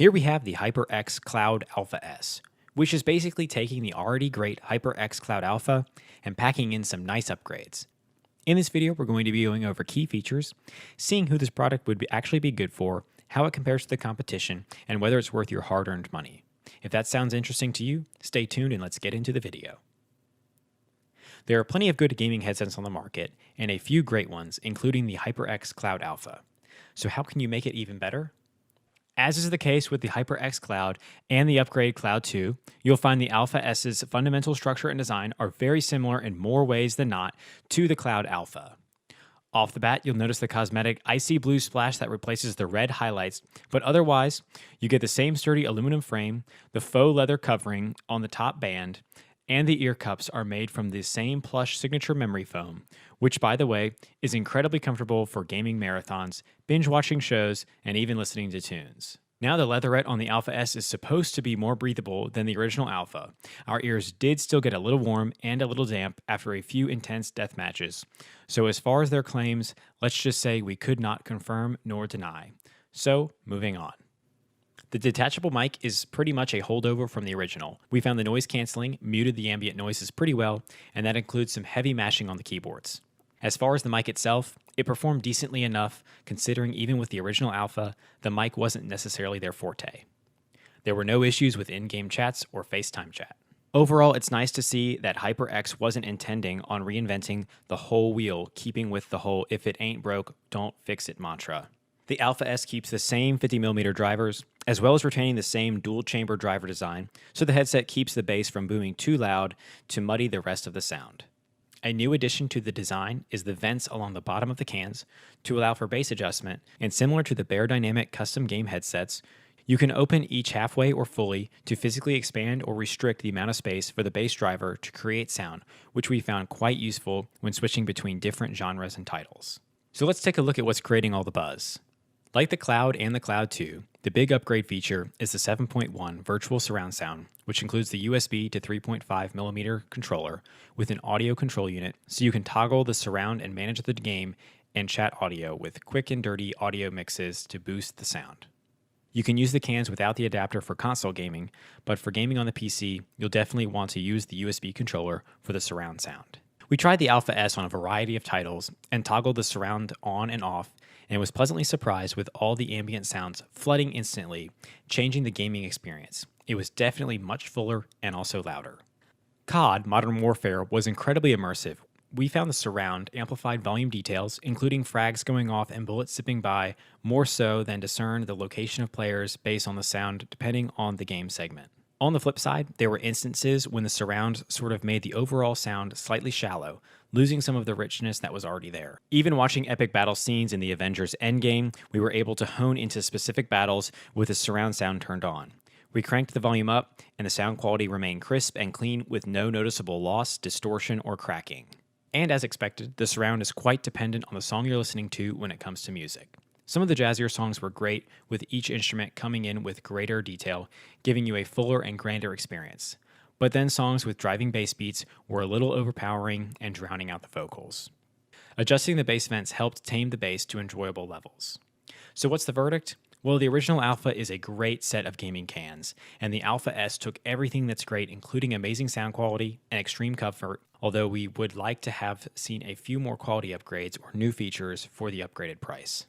Here we have the HyperX Cloud Alpha S, which is basically taking the already great HyperX Cloud Alpha and packing in some nice upgrades. In this video, we're going to be going over key features, seeing who this product would actually be good for, how it compares to the competition, and whether it's worth your hard-earned money. If that sounds interesting to you, stay tuned and let's get into the video. There are plenty of good gaming headsets on the market, and a few great ones, including the HyperX Cloud Alpha. So how can you make it even better? As is the case with the HyperX Cloud and the upgrade Cloud 2, you'll find the Alpha S's fundamental structure and design are very similar in more ways than not to the Cloud Alpha. Off the bat, you'll notice the cosmetic icy blue splash that replaces the red highlights, but otherwise, you get the same sturdy aluminum frame, the faux leather covering on the top band, and the ear cups are made from the same plush signature memory foam, which, by the way, is incredibly comfortable for gaming marathons, binge-watching shows, and even listening to tunes. Now the leatherette on the Alpha S is supposed to be more breathable than the original Alpha. Our ears did still get a little warm and a little damp after a few intense death matches. So as far as their claims, let's just say we could not confirm nor deny. So, moving on. The detachable mic is pretty much a holdover from the original. We found the noise canceling muted the ambient noises pretty well, and that includes some heavy mashing on the keyboards. As far as the mic itself, it performed decently enough, considering even with the original Alpha, the mic wasn't necessarily their forte. There were no issues with in-game chats or FaceTime chat. Overall, it's nice to see that HyperX wasn't intending on reinventing the whole wheel, keeping with the whole "if it ain't broke, don't fix it" mantra. The Alpha S keeps the same 50mm drivers, as well as retaining the same dual-chamber driver design, so the headset keeps the bass from booming too loud to muddy the rest of the sound. A new addition to the design is the vents along the bottom of the cans to allow for bass adjustment, and similar to the Beyerdynamic custom game headsets, you can open each halfway or fully to physically expand or restrict the amount of space for the bass driver to create sound, which we found quite useful when switching between different genres and titles. So let's take a look at what's creating all the buzz. Like the Cloud and the Cloud 2, the big upgrade feature is the 7.1 virtual surround sound, which includes the USB to 3.5mm controller with an audio control unit, so you can toggle the surround and manage the game and chat audio with quick and dirty audio mixes to boost the sound. You can use the cans without the adapter for console gaming, but for gaming on the PC, you'll definitely want to use the USB controller for the surround sound. We tried the Alpha S on a variety of titles and toggled the surround on and off, and was pleasantly surprised with all the ambient sounds flooding instantly, changing the gaming experience. It was definitely much fuller and also louder. COD Modern Warfare was incredibly immersive. We found the surround amplified volume details, including frags going off and bullets zipping by, more so than discern the location of players based on the sound depending on the game segment. On the flip side, there were instances when the surround sort of made the overall sound slightly shallow, losing some of the richness that was already there. Even watching epic battle scenes in the Avengers Endgame, we were able to hone into specific battles with the surround sound turned on. We cranked the volume up, and the sound quality remained crisp and clean with no noticeable loss, distortion, or cracking. And as expected, the surround is quite dependent on the song you're listening to when it comes to music. Some of the jazzier songs were great, with each instrument coming in with greater detail, giving you a fuller and grander experience. But then songs with driving bass beats were a little overpowering and drowning out the vocals. Adjusting the bass vents helped tame the bass to enjoyable levels. So what's the verdict? Well, the original Alpha is a great set of gaming cans, and the Alpha S took everything that's great, including amazing sound quality and extreme comfort, although we would like to have seen a few more quality upgrades or new features for the upgraded price.